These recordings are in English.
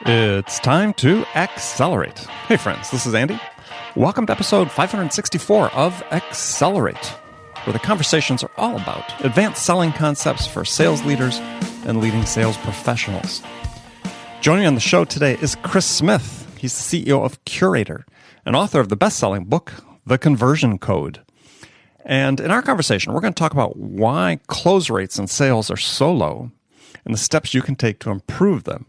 It's time to accelerate. Hey friends, this is Andy. Welcome to episode 564 of Accelerate, where the conversations are all about advanced selling concepts for sales leaders and leading sales professionals. Joining me on the show today is Chris Smith. He's the CEO of Curaytor, and author of the best-selling book, The Conversion Code. And in our conversation, we're going to talk about why close rates in sales are so low and the steps you can take to improve them.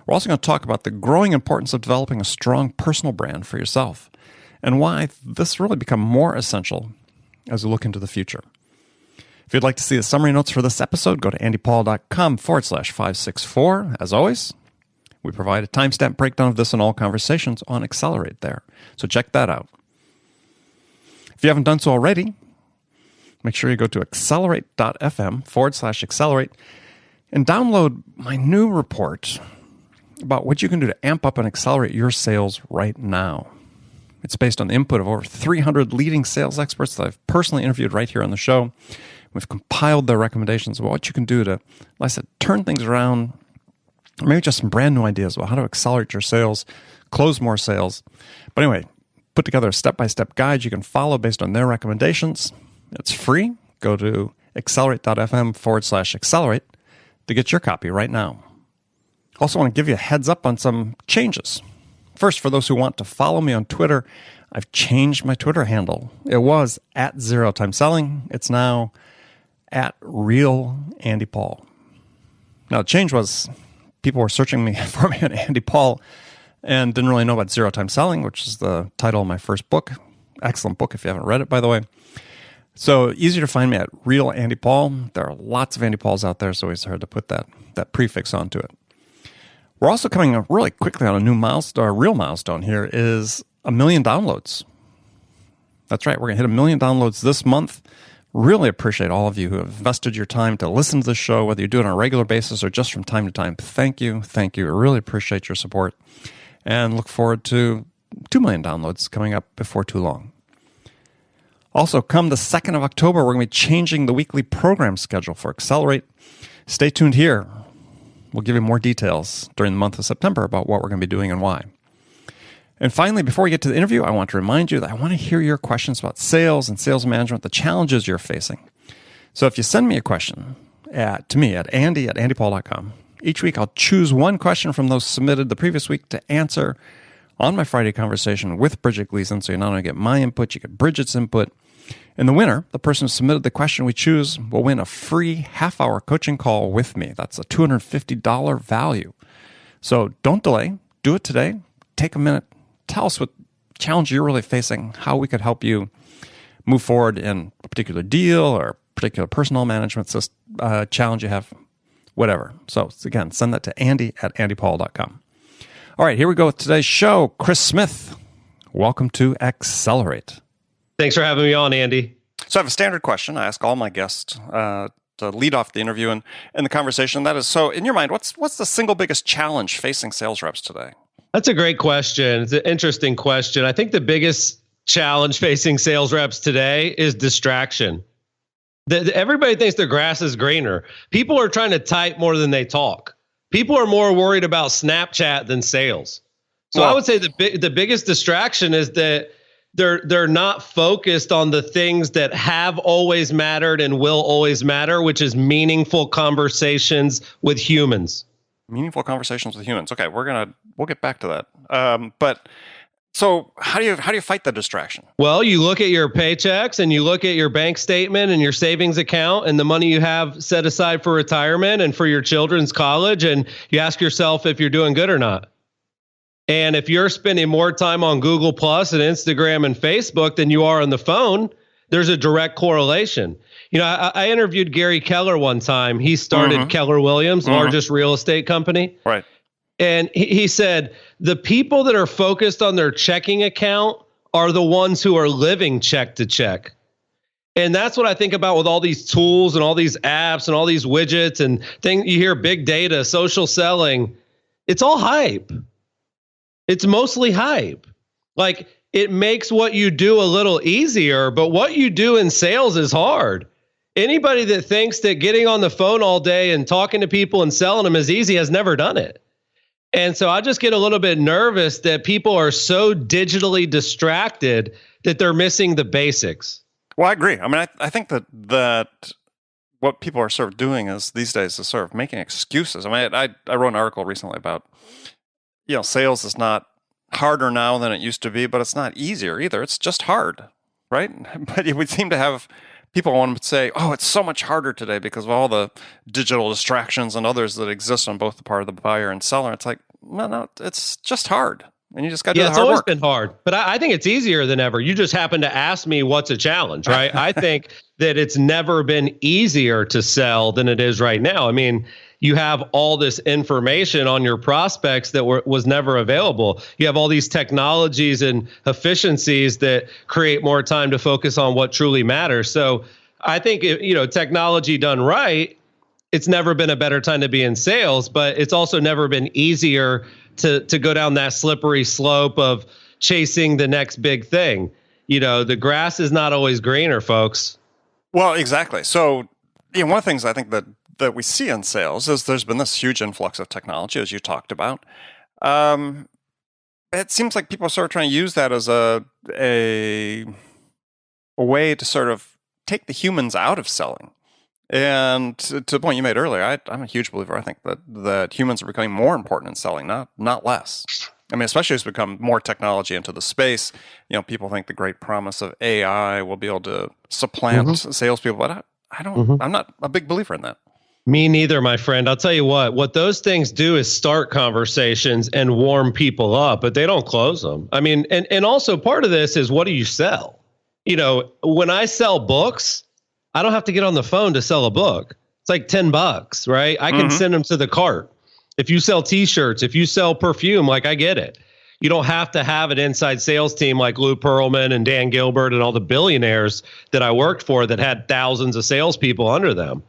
We're also going to talk about the growing importance of developing a strong personal brand for yourself and why this really become more essential as we look into the future. If you'd like to see the summary notes for this episode, go to andypaul.com/564. As always, we provide a timestamp breakdown of this and all conversations on Accelerate there. So check that out. If you haven't done so already, make sure you go to accelerate.fm/accelerate and download my new report about what you can do to amp up and accelerate your sales right now. It's based on the input of over 300 leading sales experts that I've personally interviewed right here on the show. We've compiled their recommendations about what you can do to, like I said, turn things around, or maybe just some brand new ideas about how to accelerate your sales, close more sales. But anyway, put together a step-by-step guide you can follow based on their recommendations. It's free. Go to accelerate.fm/accelerate to get your copy right now. Also want to give you a heads up on some changes. First, for those who want to follow me on Twitter, I've changed my Twitter handle. It was at Zero Time Selling. It's now at Real Andy Paul. Now, the change was people were searching for me on Andy Paul and didn't really know about Zero Time Selling, which is the title of my first book. Excellent book if you haven't read it, by the way. So easier to find me at Real Andy Paul. There are lots of Andy Pauls out there, so it's hard to put that prefix onto it. We're also coming up really quickly on a new milestone. A real milestone here is 1 million downloads. That's right. We're going to hit 1 million downloads this month. Really appreciate all of you who have invested your time to listen to the show, whether you do it on a regular basis or just from time to time. Thank you. Thank you. I really appreciate your support and look forward to 2 million downloads coming up before too long. Also, come the 2nd of October, we're going to be changing the weekly program schedule for Accelerate. Stay tuned here. We'll give you more details during the month of September about what we're going to be doing and why. And finally, before we get to the interview, I want to remind you that I want to hear your questions about sales and sales management, the challenges you're facing. So if you send me a question to me at andy@andypaul.com, each week I'll choose one question from those submitted the previous week to answer on my Friday conversation with Bridget Gleason. So you not only get my input, you get Bridget's input. And the winner, the person who submitted the question we choose, will win a free half-hour coaching call with me. That's a $250 value. So don't delay. Do it today. Take a minute. Tell us what challenge you're really facing, how we could help you move forward in a particular deal or a particular personal management challenge you have, whatever. So again, send that to andy@andypaul.com. All right, here we go with today's show. Chris Smith, welcome to Accelerate. Thanks for having me on, Andy. So I have a standard question I ask all my guests to lead off the interview and the conversation. That is, so in your mind, what's the single biggest challenge facing sales reps today? That's a great question. It's an interesting question. I think the biggest challenge facing sales reps today is distraction. Everybody thinks their grass is greener. People are trying to type more than they talk. People are more worried about Snapchat than sales. So I would say the biggest distraction is that they're not focused on the things that have always mattered and will always matter, which is meaningful conversations with humans. Meaningful conversations with humans. Okay, we'll get back to that. But so how do you fight the distraction? Well, you look at your paychecks and you look at your bank statement and your savings account and the money you have set aside for retirement and for your children's college, and you ask yourself if you're doing good or not. And if you're spending more time on Google Plus and Instagram and Facebook than you are on the phone, there's a direct correlation. You know, I interviewed Gary Keller one time. He started Keller Williams, largest real estate company. Right. And he said, the people that are focused on their checking account are the ones who are living check to check. And that's what I think about with all these tools and all these apps and all these widgets and things. You hear big data, social selling. It's all hype. It's mostly hype. Like, it makes what you do a little easier, but what you do in sales is hard. Anybody that thinks that getting on the phone all day and talking to people and selling them is easy has never done it. And so I just get a little bit nervous that people are so digitally distracted that they're missing the basics. Well, I agree. I mean, I think that what people are sort of doing is these days is sort of making excuses. I mean, I wrote an article recently about, sales is not harder now than it used to be, but it's not easier either. It's just hard, right? But it would seem to have people want to say, oh, it's so much harder today because of all the digital distractions and others that exist on both the part of the buyer and seller. It's like, no, it's just hard. And you just got to do the hard work. It's always been hard, but I think it's easier than ever. You just happen to ask me what's a challenge, right? I think that it's never been easier to sell than it is right now. I mean, you have all this information on your prospects that was never available. You have all these technologies and efficiencies that create more time to focus on what truly matters. So I think, technology done right, it's never been a better time to be in sales, but it's also never been easier to go down that slippery slope of chasing the next big thing. The grass is not always greener, folks. Well, exactly. So, one of the things I think that we see in sales is there's been this huge influx of technology, as you talked about. It seems like people are sort of trying to use that as a way to sort of take the humans out of selling. And to the point you made earlier, I'm a huge believer. I think that humans are becoming more important in selling, not less. I mean, especially as we become more technology into the space. People think the great promise of AI will be able to supplant salespeople, but I don't. I'm not a big believer in that. Me neither, my friend. I'll tell you what those things do is start conversations and warm people up, but they don't close them. I mean, and also part of this is, what do you sell? When I sell books, I don't have to get on the phone to sell a book. It's like $10, right? I can send them to the cart. If you sell t-shirts, if you sell perfume, like, I get it. You don't have to have an inside sales team like Lou Pearlman and Dan Gilbert and all the billionaires that I worked for that had thousands of salespeople under them.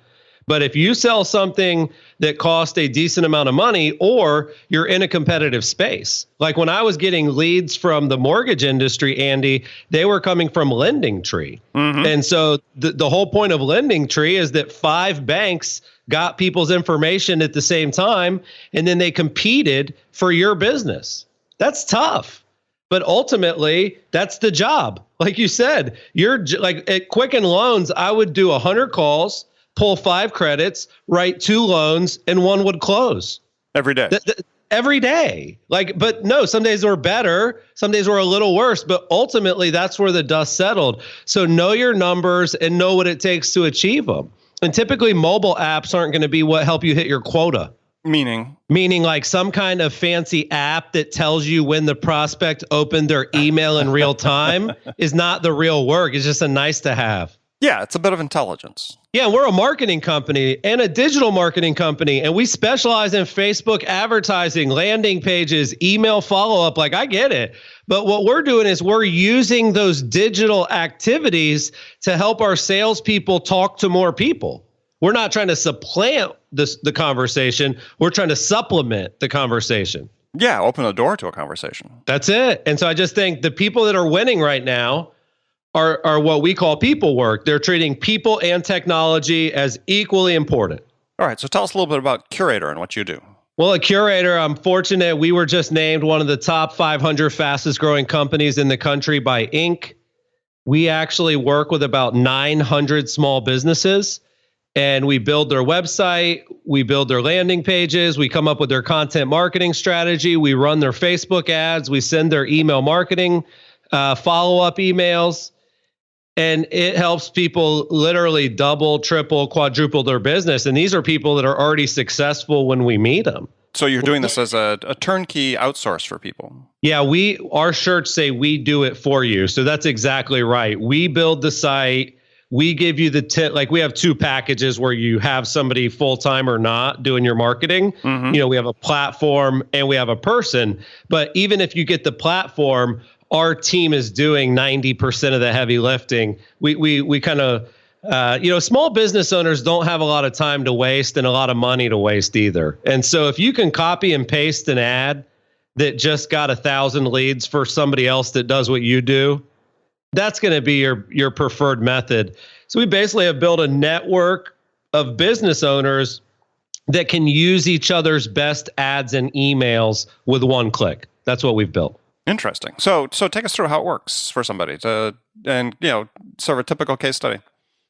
But if you sell something that costs a decent amount of money, or you're in a competitive space, like when I was getting leads from the mortgage industry, Andy, they were coming from Lending Tree. And so the whole point of Lending Tree is that 5 banks got people's information at the same time, and then they competed for your business. That's tough. But ultimately, that's the job. Like you said, you're like at Quicken Loans, I would do 100 calls, pull 5 credits, write 2 loans, and 1 would close. Every day. Every day. But no, some days were better. Some days were a little worse, but ultimately that's where the dust settled. So know your numbers and know what it takes to achieve them. And typically mobile apps aren't going to be what help you hit your quota. Meaning like some kind of fancy app that tells you when the prospect opened their email in real time is not the real work. It's just a nice to have. Yeah, it's a bit of intelligence. Yeah, we're a marketing company and a digital marketing company, and we specialize in Facebook advertising, landing pages, email follow-up. Like, I get it. But what we're doing is we're using those digital activities to help our salespeople talk to more people. We're not trying to supplant the conversation. We're trying to supplement the conversation. Yeah, open a door to a conversation. That's it. And so I just think the people that are winning right now are what we call people work. They're treating people and technology as equally important. All right, so tell us a little bit about Curaytor and what you do. Well, at Curaytor, I'm fortunate. We were just named one of the top 500 fastest growing companies in the country by Inc. We actually work with about 900 small businesses, and we build their website, we build their landing pages, we come up with their content marketing strategy, we run their Facebook ads, we send their email marketing follow-up emails. And it helps people literally double, triple, quadruple their business. And these are people that are already successful when we meet them. So you're doing this as a turnkey outsource for people. Yeah, our shirts say we do it for you. So that's exactly right. We build the site. We give you the tip. Like, we have 2 packages where you have somebody full-time or not doing your marketing. We have a platform and we have a person. But even if you get the platform, our team is doing 90% of the heavy lifting. We kind of, small business owners don't have a lot of time to waste and a lot of money to waste either. And so if you can copy and paste an ad that just got 1,000 leads for somebody else that does what you do, that's going to be your preferred method. So we basically have built a network of business owners that can use each other's best ads and emails with one click. That's what we've built. Interesting. So take us through how it works for somebody and sort of a typical case study.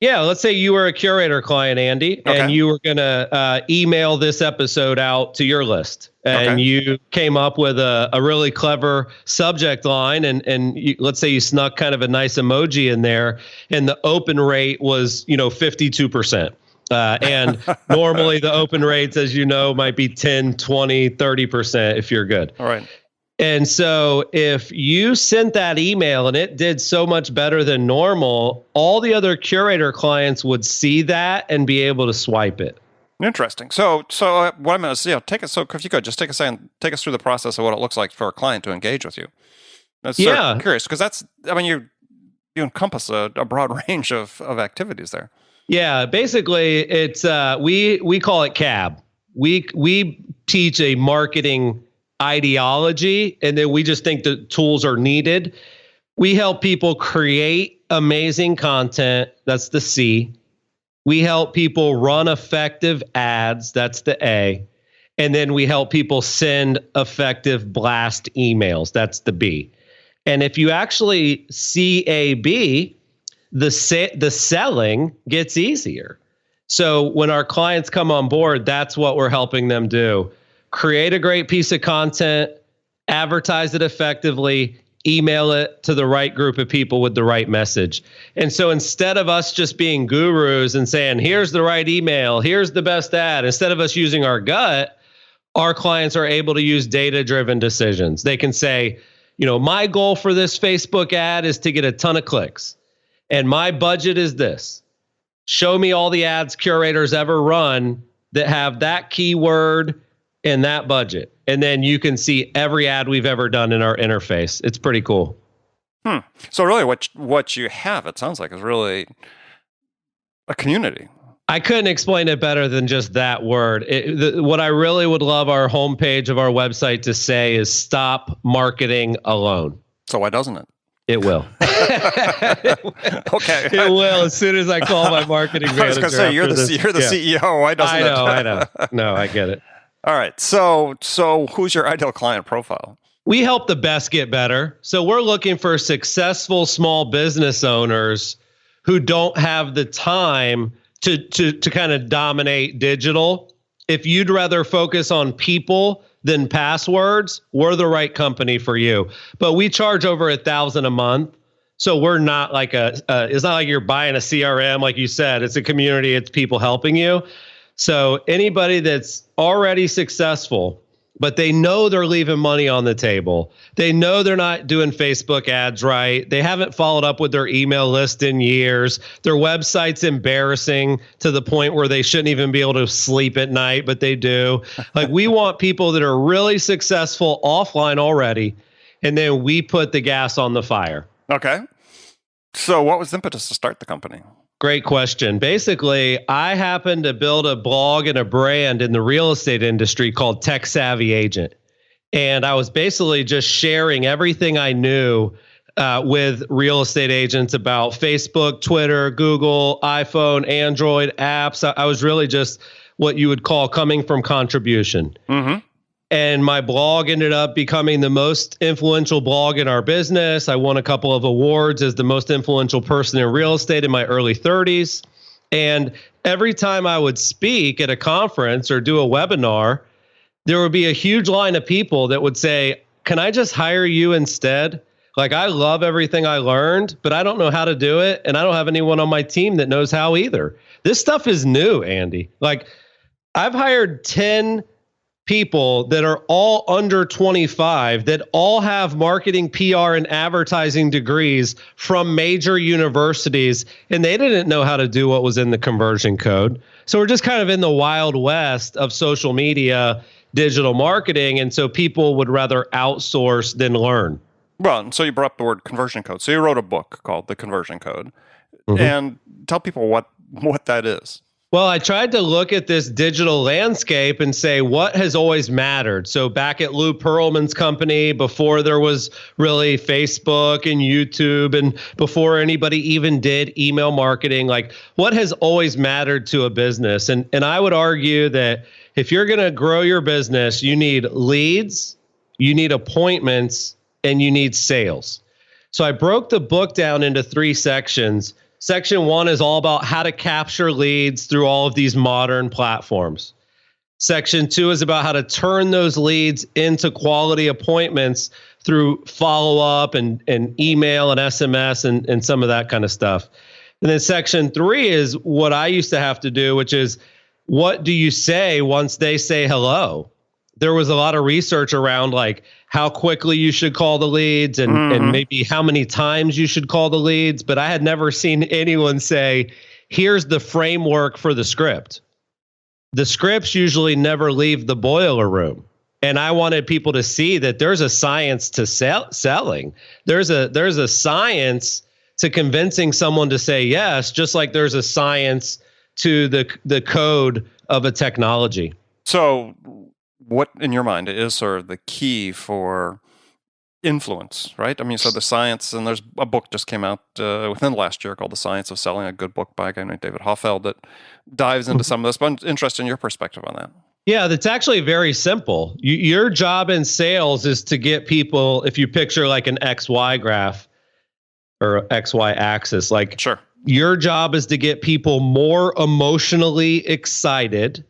Yeah, let's say you were a Curaytor client, Andy, and you were going to email this episode out to your list. And you came up with a really clever subject line, and let's say you snuck kind of a nice emoji in there, and the open rate was 52%. And normally the open rates, as you know, might be 10, 20, 30% if you're good. All right. And so if you sent that email and it did so much better than normal, all the other Curaytor clients would see that and be able to swipe it. Interesting. So what I'm going to say, take us. So if you could just take a second, take us through the process of what it looks like for a client to engage with you. That's curious because you encompass a broad range of activities there. Yeah, basically it's we call it CAB. We teach a marketing ideology, and then we just think the tools are needed. We help people create amazing content. That's the C. We help people run effective ads. That's the A. And then we help people send effective blast emails. That's the B. And if you actually CAB, the selling gets easier. So when our clients come on board, that's what we're helping them do. Create a great piece of content, advertise it effectively, email it to the right group of people with the right message. And so instead of us just being gurus and saying, here's the right email, here's the best ad, instead of us using our gut, our clients are able to use data-driven decisions. They can say, my goal for this Facebook ad is to get a ton of clicks, and my budget is this. Show me all the ads Curaytor's ever run that have that keyword in that budget. And then you can see every ad we've ever done in our interface. It's pretty cool. So really what you have, it sounds like, is really a community. I couldn't explain it better than just that word. What I really would love our homepage of our website to say is stop marketing alone. So why doesn't it? It will. Okay. It will as soon as I call my marketing manager. I was going to say, you're the CEO. Why doesn't it? I know. No, I get it. All right. So who's your ideal client profile? We help the best get better. So we're looking for successful small business owners who don't have the time to kind of dominate digital. If you'd rather focus on people than passwords, we're the right company for you. But we charge over $1,000 a month. So we're not like it's not like you're buying a CRM, like you said. It's a community. It's people helping you. So anybody that's already successful, but they know they're leaving money on the table. They know they're not doing Facebook ads right. They haven't followed up with their email list in years. Their website's embarrassing to the point where they shouldn't even be able to sleep at night, but they do. Like, we want people that are really successful offline already, and then we put the gas on the fire. Okay. So what was the impetus to start the company? Great question. Basically, I happened to build a blog and a brand in the real estate industry called Tech Savvy Agent. And I was basically just sharing everything I knew with real estate agents about Facebook, Twitter, Google, iPhone, Android apps. I was really just what you would call coming from contribution. Mm-hmm. And my blog ended up becoming the most influential blog in our business. I won a couple of awards as the most influential person in real estate in my early 30s. And every time I would speak at a conference or do a webinar, there would be a huge line of people that would say, can I just hire you instead? Like, I love everything I learned, but I don't know how to do it. And I don't have anyone on my team that knows how either. This stuff is new, Andy. Like, I've hired 10 people that are all under 25 that all have marketing, PR, and advertising degrees from major universities, and they didn't know how to do what was in the conversion code. So we're just kind of in the wild west of social media, digital marketing, and so people would rather outsource than learn. Well, so you brought up the word conversion code. So you wrote a book called The Conversion Code. Mm-hmm. And tell people what that is. Well, I tried to look at this digital landscape and say, what has always mattered? So back at Lou Pearlman's company, before there was really Facebook and YouTube, and before anybody even did email marketing, like what has always mattered to a business? And I would argue that if you're going to grow your business, you need leads, you need appointments, and you need sales. So I broke the book down into 3 sections. Section 1 is all about how to capture leads through all of these modern platforms. Section 2 is about how to turn those leads into quality appointments through follow-up and email and SMS and some of that kind of stuff. And then section 3 is what I used to have to do, which is, what do you say once they say hello? There was a lot of research around like how quickly you should call the leads and maybe how many times you should call the leads. But I had never seen anyone say, here's the framework for the script. The scripts usually never leave the boiler room. And I wanted people to see that there's a science to selling. There's a science to convincing someone to say yes, just like there's a science to the code of a technology. So what, in your mind, is sort of the key for influence, right? I mean, so the science, and there's a book just came out within the last year called The Science of Selling, a good book by a guy named David Hoffeld that dives into some of this, but I'm interested in your perspective on that. Yeah, that's actually very simple. Your job in sales is to get people, if you picture like an XY graph or XY axis, like sure, your job is to get people more emotionally excited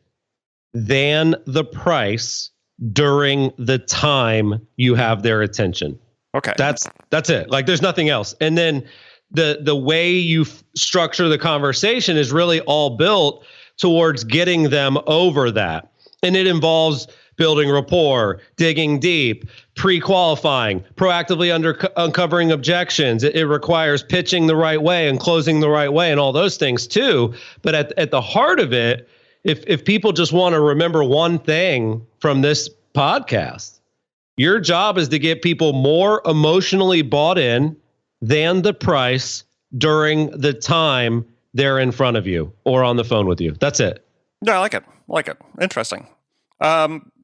than the price during the time you have their attention. Okay. That's it. Like there's nothing else. And then the way you structure the conversation is really all built towards getting them over that. And it involves building rapport, digging deep, pre-qualifying, proactively uncovering objections. It requires pitching the right way and closing the right way and all those things too. But at the heart of it, if people just want to remember one thing from this podcast, your job is to get people more emotionally bought in than the price during the time they're in front of you or on the phone with you. That's it. Yeah, I like it. Interesting.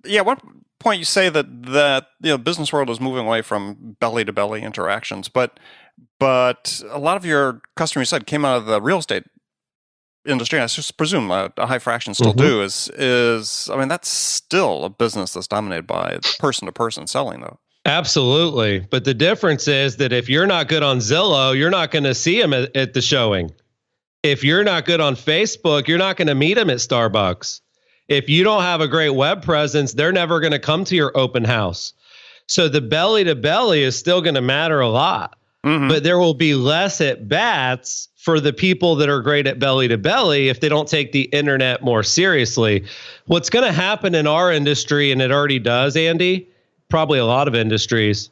Yeah, one point you say that business world is moving away from belly to belly interactions, but a lot of your customers, you said, came out of the real estate industry. I just presume a high fraction still do. I mean, that's still a business that's dominated by person to person selling, though. Absolutely, but the difference is that if you're not good on Zillow, you're not going to see them at the showing. If you're not good on Facebook, you're not going to meet them at Starbucks. If you don't have a great web presence, they're never going to come to your open house. So the belly to belly is still going to matter a lot, but there will be less at bats for the people that are great at belly to belly if they don't take the internet more seriously. What's going to happen in our industry, and it already does, Andy, probably a lot of industries,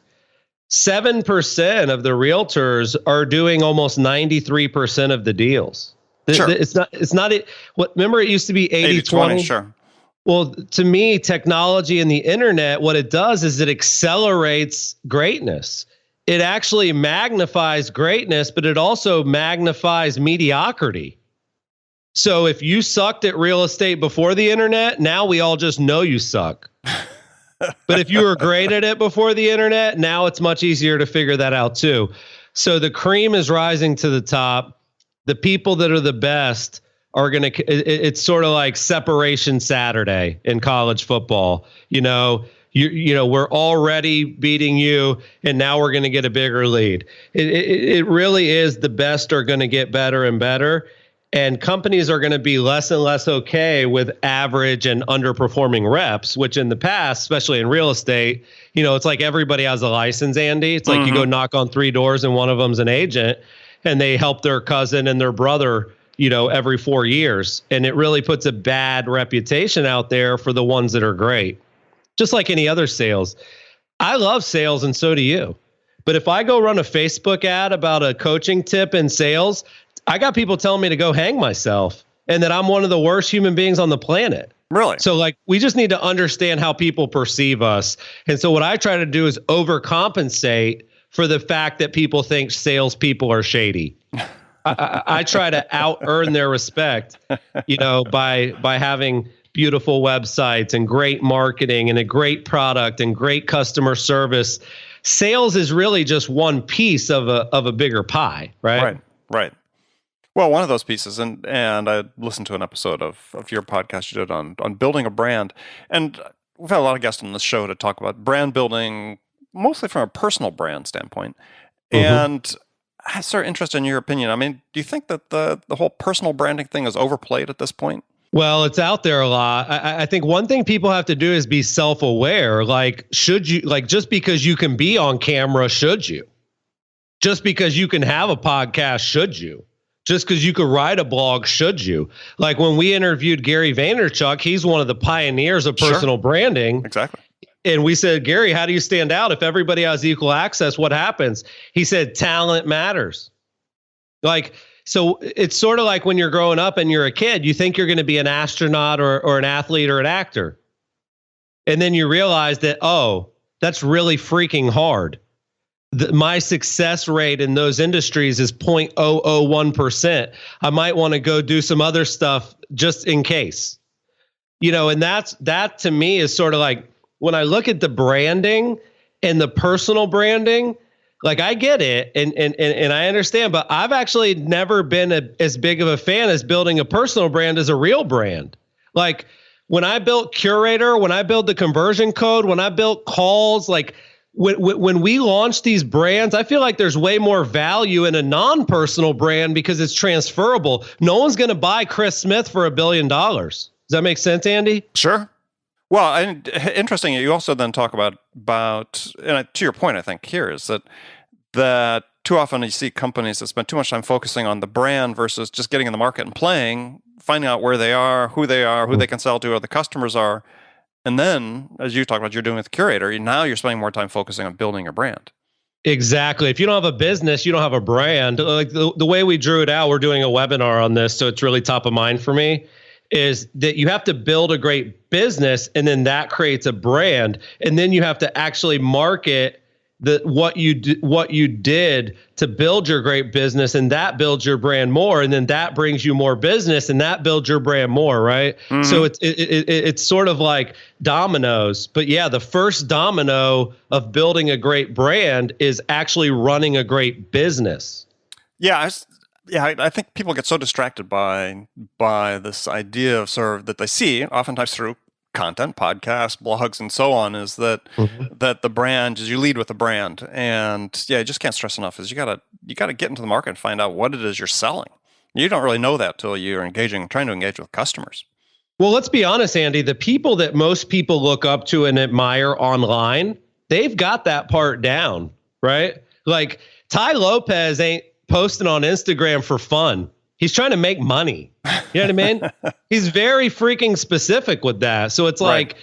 7% of the realtors are doing almost 93% of the deals. Sure. Remember it used to be 80-20? Sure. Well, to me, technology and the internet, what it does is it accelerates greatness. It actually magnifies greatness, but it also magnifies mediocrity. So if you sucked at real estate before the internet, now we all just know you suck. But if you were great at it before the internet, now it's much easier to figure that out too. So the cream is rising to the top. The people that are the best are going to, it's sort of like separation Saturday in college football. You know, we're already beating you and now we're going to get a bigger lead. It really is, the best are going to get better and better. And companies are going to be less and less okay with average and underperforming reps, which in the past, especially in real estate, it's like everybody has a license, Andy. It's like you go knock on 3 doors and one of them's an agent and they help their cousin and their brother, every 4 years. And it really puts a bad reputation out there for the ones that are great. Just like any other sales. I love sales and so do you. But if I go run a Facebook ad about a coaching tip in sales, I got people telling me to go hang myself and that I'm one of the worst human beings on the planet. Really? So we just need to understand how people perceive us. And so what I try to do is overcompensate for the fact that people think salespeople are shady. I try to out earn their respect, by having beautiful websites and great marketing and a great product and great customer service. Sales is really just one piece of a bigger pie, right? Right. Well, one of those pieces, and I listened to an episode of your podcast you did on building a brand, and we've had a lot of guests on this show to talk about brand building, mostly from a personal brand standpoint. And I'm sort of interested in your opinion. I mean, do you think that the whole personal branding thing is overplayed at this point? Well, it's out there a lot. I think one thing people have to do is be self-aware. Like, should you, like, just because you can be on camera, should you? Just because you can have a podcast, should you? Just because you could write a blog, should you? Like when we interviewed Gary Vaynerchuk, he's one of the pioneers of personal branding. Exactly. And we said, Gary, how do you stand out? If everybody has equal access, what happens? He said, talent matters. Like, so it's sort of like when you're growing up and you're a kid, you think you're going to be an astronaut or an athlete or an actor. And then you realize that, oh, that's really freaking hard. My success rate in those industries is 0.001%. I might want to go do some other stuff just in case. And that to me is sort of like when I look at the branding and the personal branding, like I get it and I understand, but I've actually never been as big of a fan as building a personal brand as a real brand. Like when I built Curaytor, when I built the conversion code, when I built calls, like when we launch these brands, I feel like there's way more value in a non-personal brand because it's transferable. No one's going to buy Chris Smith for $1 billion. Does that make sense, Andy? Sure. Well, and interesting, you also then talk about and to your point, I think here is that too often you see companies that spend too much time focusing on the brand versus just getting in the market and playing, finding out where they are, who they can sell to, who the customers are. And then, as you talk about, you're doing with Curaytor, now you're spending more time focusing on building your brand. Exactly. If you don't have a business, you don't have a brand. Like the way we drew it out, we're doing a webinar on this, so it's really top of mind for me, is that you have to build a great business and then that creates a brand. And then you have to actually market what you did to build your great business, and that builds your brand more, and then that brings you more business, and that builds your brand more, right? Mm-hmm. So it's sort of like dominoes. But yeah, the first domino of building a great brand is actually running a great business. Yeah, I think people get so distracted by this idea of sort of that they see oftentimes through content, podcasts, blogs, and so on, is that that the brand is, you lead with the brand, and you just can't stress enough is you gotta get into the market and find out what it is you're selling. You don't really know that till you're trying to engage with customers. Well, let's be honest, Andy. The people that most people look up to and admire online, they've got that part down, right? Like Ty Lopez ain't posting on Instagram for fun. He's trying to make money. You know what I mean? He's very freaking specific with that. So it's like,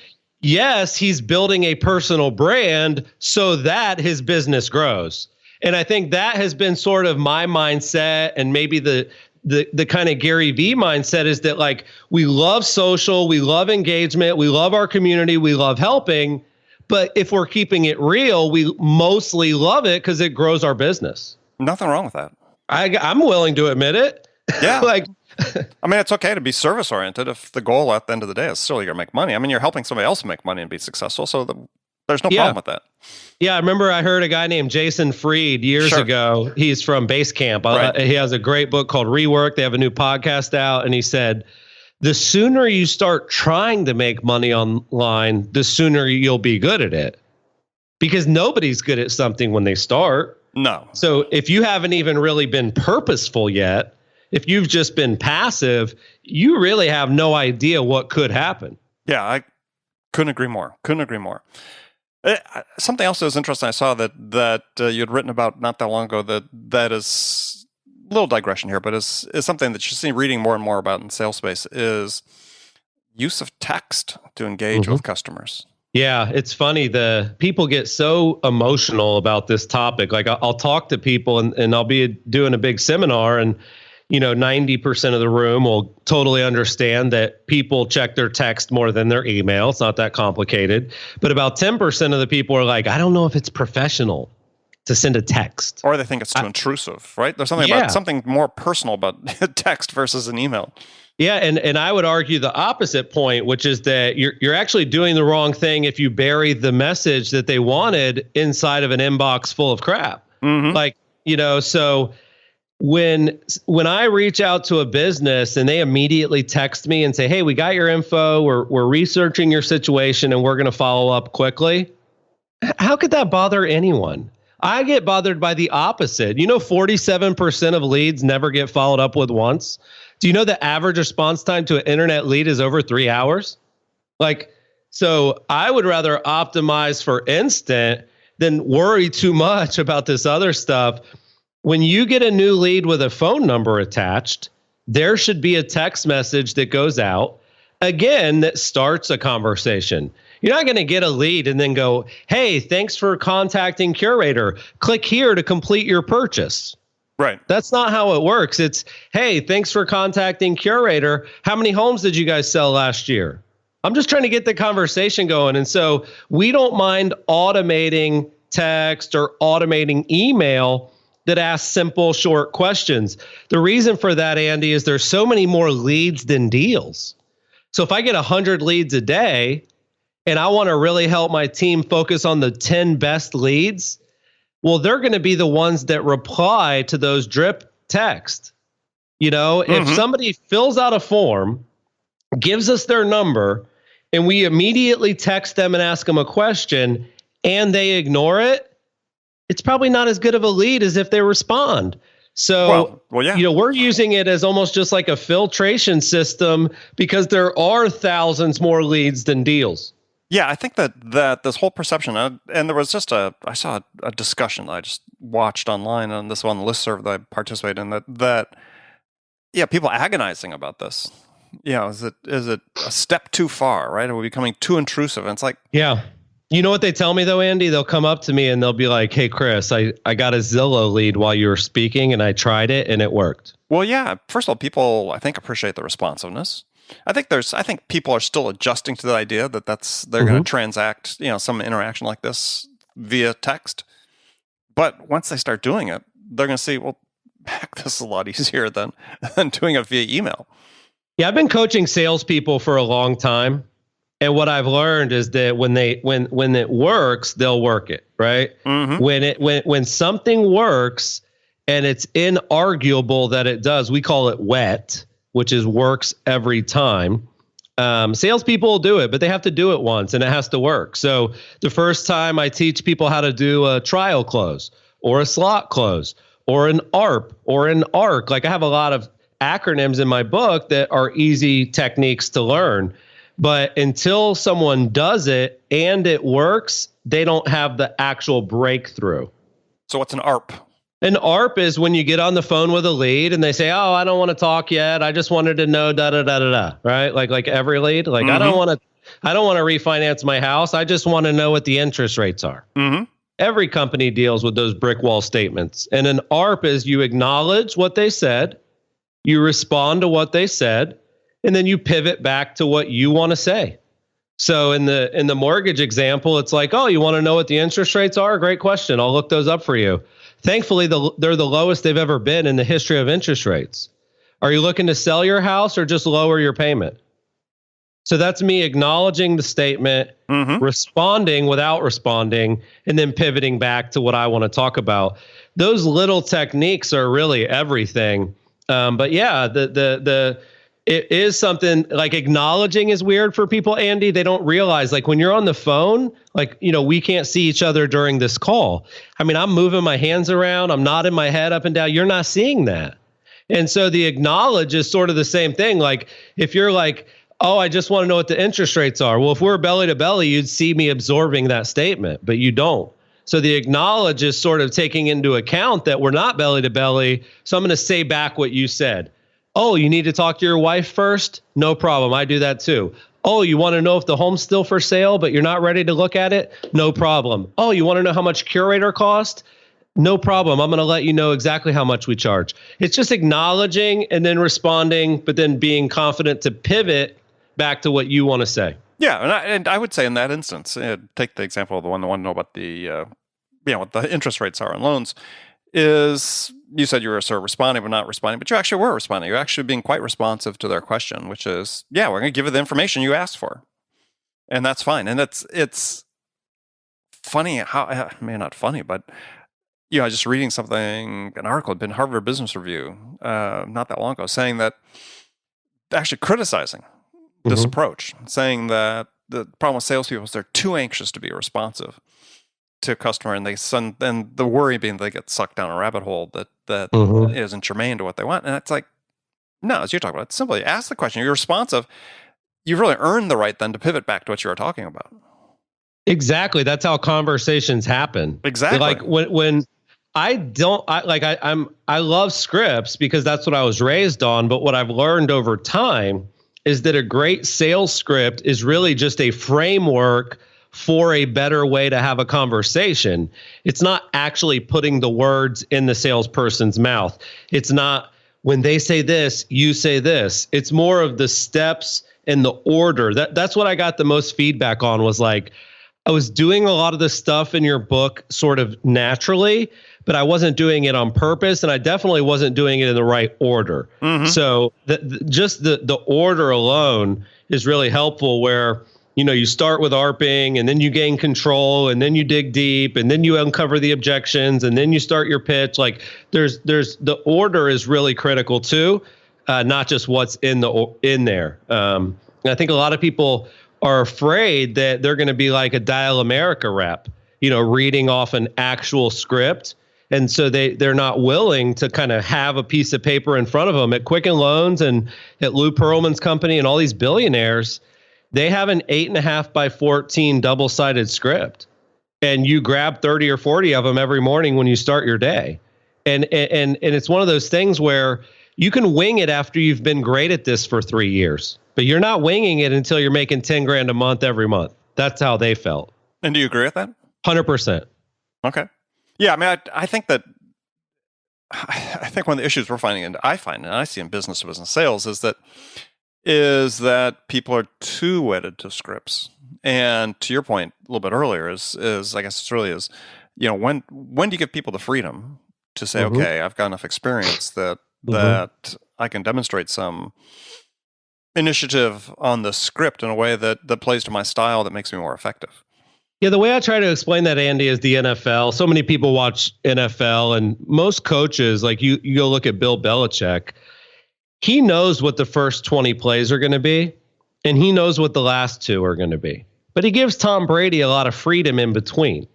yes, he's building a personal brand so that his business grows. And I think that has been sort of my mindset, and maybe the kind of Gary V mindset is that, like, we love social, we love engagement, we love our community, we love helping. But if we're keeping it real, we mostly love it because it grows our business. Nothing wrong with that. I'm willing to admit it. Yeah. I mean, it's okay to be service oriented if the goal at the end of the day is still you're going to make money. I mean, you're helping somebody else make money and be successful. So there's no problem with that. Yeah. I remember I heard a guy named Jason Fried years ago. He's from Basecamp. Right. He has a great book called Rework. They have a new podcast out. And he said, the sooner you start trying to make money online, the sooner you'll be good at it, because nobody's good at something when they start. No. So if you haven't even really been purposeful yet, if you've just been passive, you really have no idea what could happen. Yeah, I couldn't agree more. Something else that was interesting, I saw that you had written about not that long ago, that is a little digression here, but is something that you see reading more and more about in sales space, is use of text to engage with customers. Yeah, it's funny. The people get so emotional about this topic. Like I'll talk to people and I'll be doing a big seminar, and 90% of the room will totally understand that people check their text more than their email. It's not that complicated. But about 10% of the people are like, I don't know if it's professional. to send a text. Or they think it's too intrusive, right? There's something about something more personal about text versus an email. Yeah, and I would argue the opposite point, which is that you're actually doing the wrong thing if you bury the message that they wanted inside of an inbox full of crap. Mm-hmm. Like, so when I reach out to a business and they immediately text me and say, "Hey, we got your info, we're researching your situation and we're going to follow up quickly." How could that bother anyone? I get bothered by the opposite. 47% of leads never get followed up with once. Do you know the average response time to an internet lead is over 3 hours? So I would rather optimize for instant than worry too much about this other stuff. When you get a new lead with a phone number attached, there should be a text message that goes out, again, that starts a conversation. You're not going to get a lead and then go, "Hey, thanks for contacting Curaytor. Click here to complete your purchase." Right. That's not how it works. It's, "Hey, thanks for contacting Curaytor. How many homes did you guys sell last year?" I'm just trying to get the conversation going. And so we don't mind automating text or automating email that asks simple, short questions. The reason for that, Andy, is there's so many more leads than deals. So if I get 100 leads a day and I want to really help my team focus on the 10 best leads, well, they're going to be the ones that reply to those drip text. If somebody fills out a form, gives us their number, and we immediately text them and ask them a question, and they ignore it, it's probably not as good of a lead as if they respond. So, we're using it as almost just like a filtration system because there are thousands more leads than deals. Yeah, I think that this whole perception, and there was I saw a discussion that I just watched online on this one listserv that I participate in, that people agonizing about this. Is it a step too far, right? Are we becoming too intrusive? And it's like, yeah. You know what they tell me though, Andy? They'll come up to me and they'll be like, "Hey, Chris, I got a Zillow lead while you were speaking and I tried it and it worked." Well, yeah. First of all, people, I think, appreciate the responsiveness. I think people are still adjusting to the idea that they're going to transact, some interaction like this via text. But once they start doing it, they're going to see, well, heck, this is a lot easier than doing it via email. Yeah, I've been coaching salespeople for a long time. And what I've learned is that when it works, they'll work it, right? Mm-hmm. When something works and it's inarguable that it does, we call it wet, which is works every time. Salespeople will do it, but they have to do it once and it has to work. So the first time I teach people how to do a trial close or a slot close or an ARP or an ARC, I have a lot of acronyms in my book that are easy techniques to learn. But until someone does it and it works, they don't have the actual breakthrough. So what's an ARP? An ARP is when you get on the phone with a lead and they say, "Oh, I don't want to talk yet. I just wanted to know da da da da da." Right? Like every lead. Mm-hmm. I don't want to refinance my house. I just want to know what the interest rates are. Mm-hmm. Every company deals with those brick wall statements. And an ARP is you acknowledge what they said, you respond to what they said, and then you pivot back to what you want to say. So in the mortgage example, it's like, "Oh, you want to know what the interest rates are? Great question. I'll look those up for you." Thankfully, they're the lowest they've ever been in the history of interest rates. Are you looking to sell your house or just lower your payment? So that's me acknowledging the statement, responding without responding, and then pivoting back to what I want to talk about. Those little techniques are really everything. But yeah, it is something like acknowledging is weird for people, Andy. They don't realize, when you're on the phone, we can't see each other during this call. I mean, I'm moving my hands around. I'm nodding my head up and down. You're not seeing that. And so the acknowledge is sort of the same thing. If you're like, "Oh, I just want to know what the interest rates are." Well, if we're belly to belly, you'd see me absorbing that statement, but you don't. So the acknowledge is sort of taking into account that we're not belly to belly. So I'm going to say back what you said. "Oh, you need to talk to your wife first? No problem. I do that too." "Oh, you want to know if the home's still for sale, but you're not ready to look at it? No problem." "Oh, you want to know how much Curaytor cost? No problem. I'm going to let you know exactly how much we charge." It's just acknowledging and then responding, but then being confident to pivot back to what you want to say. Yeah, and I would say in that instance, take the example of the one to know about the what the interest rates are on loans, is you said you were sort of responding but not responding, but you actually were responding. You're actually being quite responsive to their question, which is, yeah, we're going to give you the information you asked for. And that's fine. And it's funny how, not funny, but I was just reading something, an article had been Harvard Business Review not that long ago, saying that actually criticizing this approach, saying that the problem with salespeople is they're too anxious to be responsive to a customer, and the worry being they get sucked down a rabbit hole that isn't germane to what they want. And it's like, no, as you're talking about, simply ask the question. You're responsive. You've really earned the right then to pivot back to what you were talking about. Exactly. That's how conversations happen. Exactly. Like when I love scripts because that's what I was raised on. But what I've learned over time is that a great sales script is really just a framework for a better way to have a conversation. It's not actually putting the words in the salesperson's mouth. It's not when they say this, you say this. It's more of the steps and the order. That's what I got the most feedback on, was like, I was doing a lot of the stuff in your book sort of naturally, but I wasn't doing it on purpose, and I definitely wasn't doing it in the right order. So just the order alone is really helpful, where you start with ARPing, and then you gain control, and then you dig deep, and then you uncover the objections, and then you start your pitch. Like there's the order is really critical too, not just what's in there. And I think a lot of people are afraid that they're going to be like a Dial America rep, reading off an actual script. And so they're not willing to kind of have a piece of paper in front of them. At Quicken Loans and at Lou Pearlman's company and all these billionaires, they have an 8.5 by 14 double-sided script. And you grab 30 or 40 of them every morning when you start your day. And it's one of those things where you can wing it after you've been great at this for 3 years, but you're not winging it until you're making 10 grand a month every month. That's how they felt. And do you agree with that? 100%. Okay. Yeah, I mean, I think one of the issues we're finding, and I see in business to business sales, is that people are too wedded to scripts. And to your point a little bit earlier is I guess it's really is, when do you give people the freedom to say, okay, I've got enough experience that I can demonstrate some initiative on the script in a way that plays to my style, that makes me more effective. Yeah, the way I try to explain that, Andy, is the NFL. So many people watch NFL, and most coaches, like you go look at Bill Belichick, he knows what the first 20 plays are going to be, and he knows what the last 2 are going to be. But he gives Tom Brady a lot of freedom in between.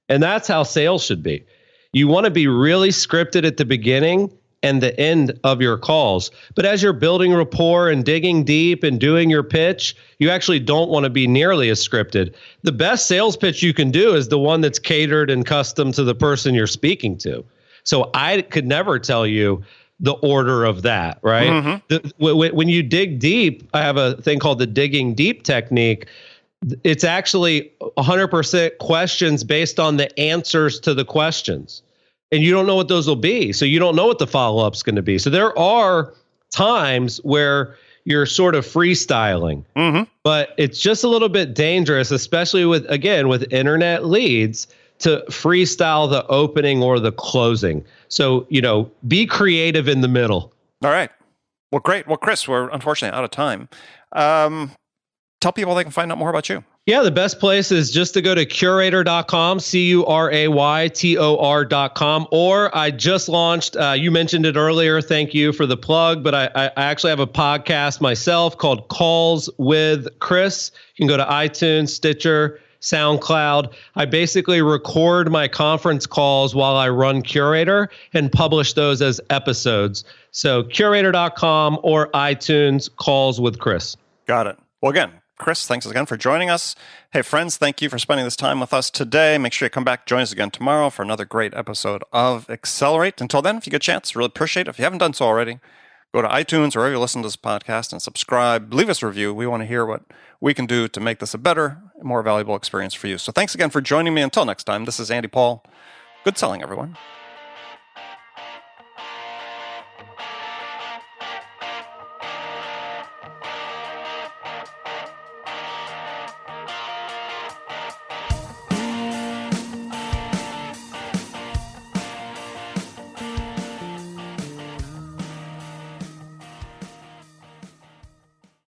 And that's how sales should be. You want to be really scripted at the beginning and the end of your calls. But as you're building rapport and digging deep and doing your pitch, you actually don't want to be nearly as scripted. The best sales pitch you can do is the one that's catered and custom to the person you're speaking to. So I could never tell you the order of that, right? When you dig deep, I have a thing called the digging deep technique. It's actually 100% questions based on the answers to the questions. And you don't know what those will be. So you don't know what the follow-up's going to be. So there are times where you're sort of freestyling, but it's just a little bit dangerous, especially with internet leads, to freestyle the opening or the closing. So, be creative in the middle. All right. Well, great. Well, Chris, we're unfortunately out of time. Tell people they can find out more about you. Yeah, the best place is just to go to Curaytor.com, Curaytor.com, or I just launched, you mentioned it earlier, thank you for the plug, but I actually have a podcast myself called Calls with Chris. You can go to iTunes, Stitcher, SoundCloud. I basically record my conference calls while I run Curaytor and publish those as episodes. So Curaytor.com or iTunes, Calls with Chris. Got it. Well, again, Chris, thanks again for joining us. Hey, friends, thank you for spending this time with us today. Make sure you come back, join us again tomorrow for another great episode of Accelerate. Until then, if you get a chance, really appreciate it. If you haven't done so already, go to iTunes or wherever you listen to this podcast and subscribe. Leave us a review. We want to hear what we can do to make this a better, more valuable experience for you. So thanks again for joining me. Until next time, this is Andy Paul. Good selling, everyone.